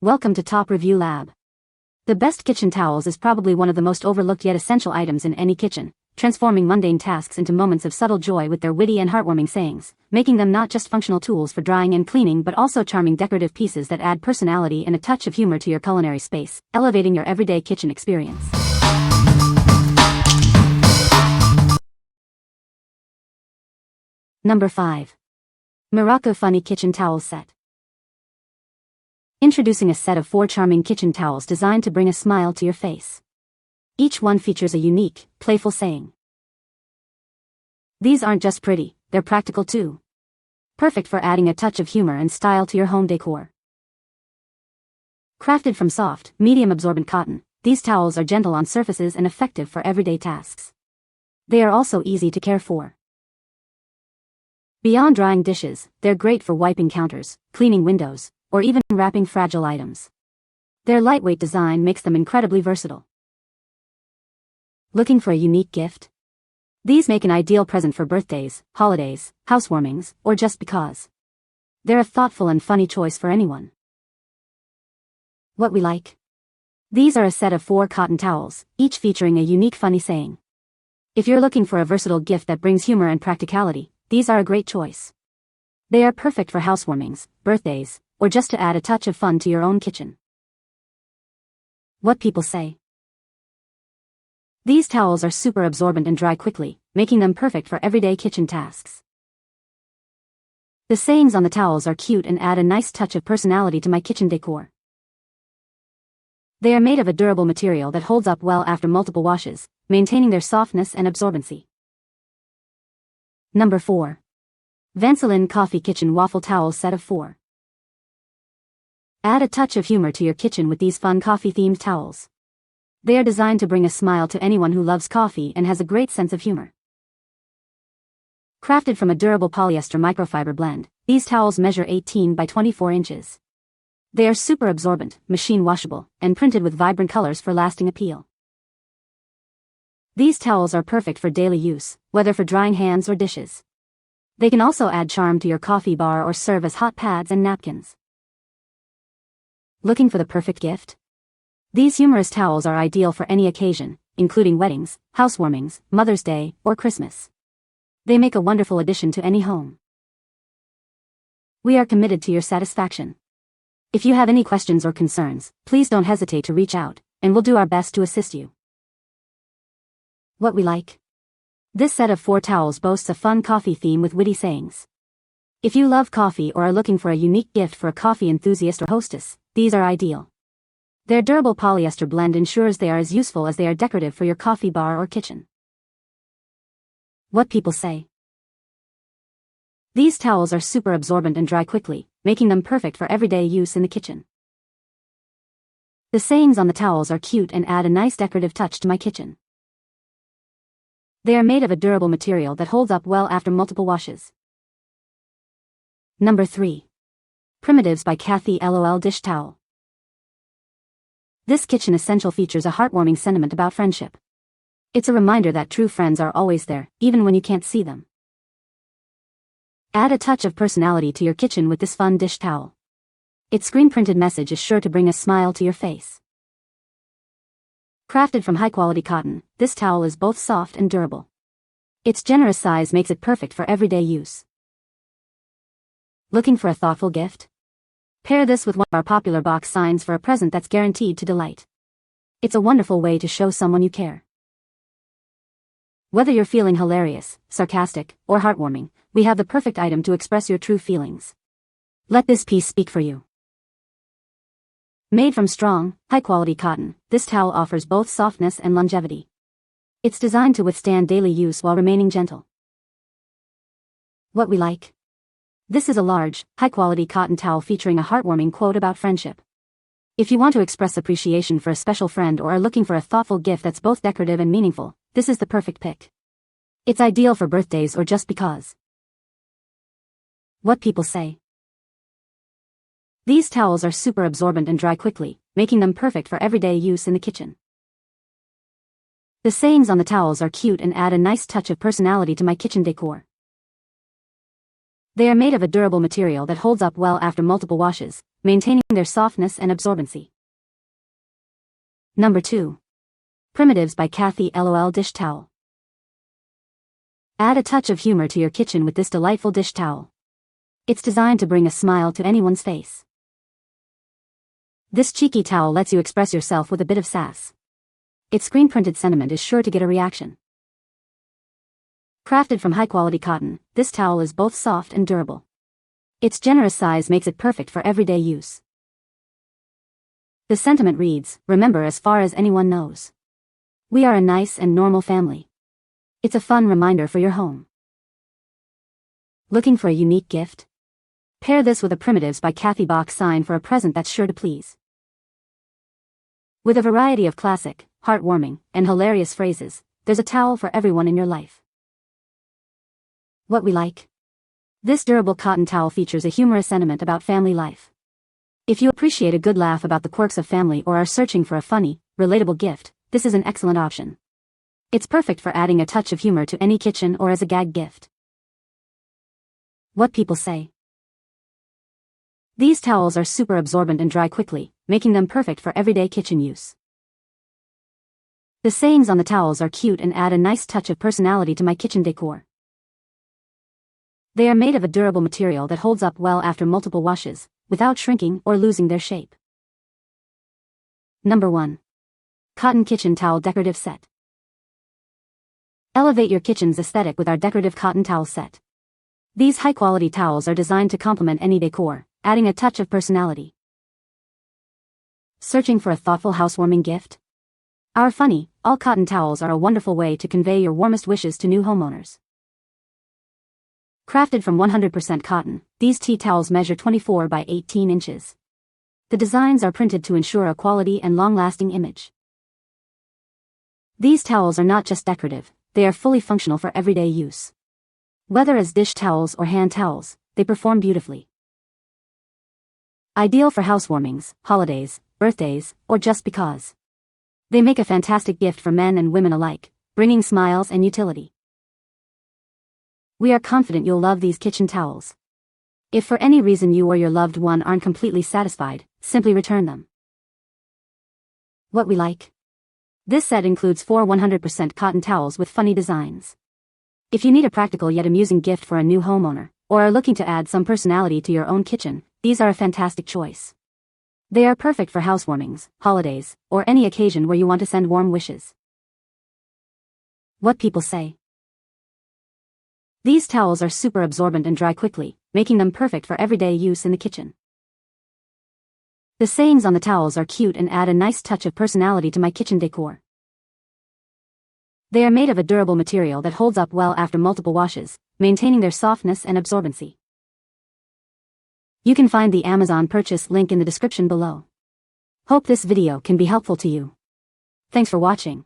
Welcome to Top Review Lab. The best kitchen towels is probably one of the most overlooked yet essential items in any kitchen, transforming mundane tasks into moments of subtle joy with their witty and heartwarming sayings, making them not just functional tools for drying and cleaning but also charming decorative pieces that add personality and a touch of humor to your culinary space, elevating your everyday kitchen experience. Number 5. Miracu Funny Kitchen Towel Set. Introducing a set of 4 charming kitchen towels designed to bring a smile to your face. Each one features a unique, playful saying. These aren't just pretty, they're practical too. Perfect for adding a touch of humor and style to your home decor. Crafted from soft, medium-absorbent cotton, these towels are gentle on surfaces and effective for everyday tasks. They are also easy to care for. Beyond drying dishes, they're great for wiping counters, cleaning windows, or even wrapping fragile items. Their lightweight design makes them incredibly versatile. Looking for a unique gift? These make an ideal present for birthdays, holidays, housewarmings, or just because. They're a thoughtful and funny choice for anyone. What we like? These are a set of 4 cotton towels, each featuring a unique funny saying. If you're looking for a versatile gift that brings humor and practicality, these are a great choice. They are perfect for housewarmings, birthdays, or just to add a touch of fun to your own kitchen. What people say? These towels are super absorbent and dry quickly, making them perfect for everyday kitchen tasks. The sayings on the towels are cute and add a nice touch of personality to my kitchen decor. They are made of a durable material that holds up well after multiple washes, maintaining their softness and absorbency. Number 4. Vansolinne Coffee Kitchen Waffle Towel Set of 4. Add a touch of humor to your kitchen with these fun coffee-themed towels. They are designed to bring a smile to anyone who loves coffee and has a great sense of humor. Crafted from a durable polyester microfiber blend, these towels measure 18 by 24 inches. They are super absorbent, machine washable, and printed with vibrant colors for lasting appeal. These towels are perfect for daily use, whether for drying hands or dishes. They can also add charm to your coffee bar or serve as hot pads and napkins. Looking for the perfect gift? These humorous towels are ideal for any occasion, including weddings, housewarmings, Mother's Day, or Christmas. They make a wonderful addition to any home. We are committed to your satisfaction. If you have any questions or concerns, please don't hesitate to reach out, and we'll do our best to assist you. What we like? This set of 4 towels boasts a fun coffee theme with witty sayings. If you love coffee or are looking for a unique gift for a coffee enthusiast or hostess, these are ideal. Their durable polyester blend ensures they are as useful as they are decorative for your coffee bar or kitchen. What people say? These towels are super absorbent and dry quickly, making them perfect for everyday use in the kitchen. The sayings on the towels are cute and add a nice decorative touch to my kitchen. They are made of a durable material that holds up well after multiple washes. Number 3. Primitives by Kathy LOL Dish Towel. This kitchen essential features a heartwarming sentiment about friendship. It's a reminder that true friends are always there, even when you can't see them. Add a touch of personality to your kitchen with this fun dish towel. Its screen-printed message is sure to bring a smile to your face. Crafted from high-quality cotton, this towel is both soft and durable. Its generous size makes it perfect for everyday use. Looking for a thoughtful gift? Pair this with one of our popular box signs for a present that's guaranteed to delight. It's a wonderful way to show someone you care. Whether you're feeling hilarious, sarcastic, or heartwarming, we have the perfect item to express your true feelings. Let this piece speak for you. Made from strong, high-quality cotton, this towel offers both softness and longevity. It's designed to withstand daily use while remaining gentle. What we like? This is a large, high-quality cotton towel featuring a heartwarming quote about friendship. If you want to express appreciation for a special friend or are looking for a thoughtful gift that's both decorative and meaningful, this is the perfect pick. It's ideal for birthdays or just because. What people say? These towels are super absorbent and dry quickly, making them perfect for everyday use in the kitchen. The sayings on the towels are cute and add a nice touch of personality to my kitchen decor. They are made of a durable material that holds up well after multiple washes, maintaining their softness and absorbency. Number 2. Primitives by Kathy LOL Dish Towel. Add a touch of humor to your kitchen with this delightful dish towel. It's designed to bring a smile to anyone's face. This cheeky towel lets you express yourself with a bit of sass. Its screen-printed sentiment is sure to get a reaction. Crafted from high-quality cotton, this towel is both soft and durable. Its generous size makes it perfect for everyday use. The sentiment reads, "Remember, as far as anyone knows, we are a nice and normal family." It's a fun reminder for your home. Looking for a unique gift? Pair this with a Primitives by Kathy box sign for a present that's sure to please. With a variety of classic, heartwarming, and hilarious phrases, there's a towel for everyone in your life. What we like? This durable cotton towel features a humorous sentiment about family life. If you appreciate a good laugh about the quirks of family or are searching for a funny, relatable gift, this is an excellent option. It's perfect for adding a touch of humor to any kitchen or as a gag gift. What people say. These towels are super absorbent and dry quickly, making them perfect for everyday kitchen use. The sayings on the towels are cute and add a nice touch of personality to my kitchen decor. They are made of a durable material that holds up well after multiple washes, without shrinking or losing their shape. Number 1. Cotton Kitchen Towel Decorative Set. Elevate your kitchen's aesthetic with our decorative cotton towel set. These high-quality towels are designed to complement any decor, adding a touch of personality. Searching for a thoughtful housewarming gift? Our funny, all-cotton towels are a wonderful way to convey your warmest wishes to new homeowners. Crafted from 100% cotton, these tea towels measure 24 by 18 inches. The designs are printed to ensure a quality and long-lasting image. These towels are not just decorative, they are fully functional for everyday use. Whether as dish towels or hand towels, they perform beautifully. Ideal for housewarmings, holidays, birthdays, or just because. They make a fantastic gift for men and women alike, bringing smiles and utility. We are confident you'll love these kitchen towels. If for any reason you or your loved one aren't completely satisfied, simply return them. What we like? This set includes 4 100% cotton towels with funny designs. If you need a practical yet amusing gift for a new homeowner, or are looking to add some personality to your own kitchen, these are a fantastic choice. They are perfect for housewarmings, holidays, or any occasion where you want to send warm wishes. What people say. These towels are super absorbent and dry quickly, making them perfect for everyday use in the kitchen. The sayings on the towels are cute and add a nice touch of personality to my kitchen decor. They are made of a durable material that holds up well after multiple washes, maintaining their softness and absorbency. You can find the Amazon purchase link in the description below. Hope this video can be helpful to you. Thanks for watching.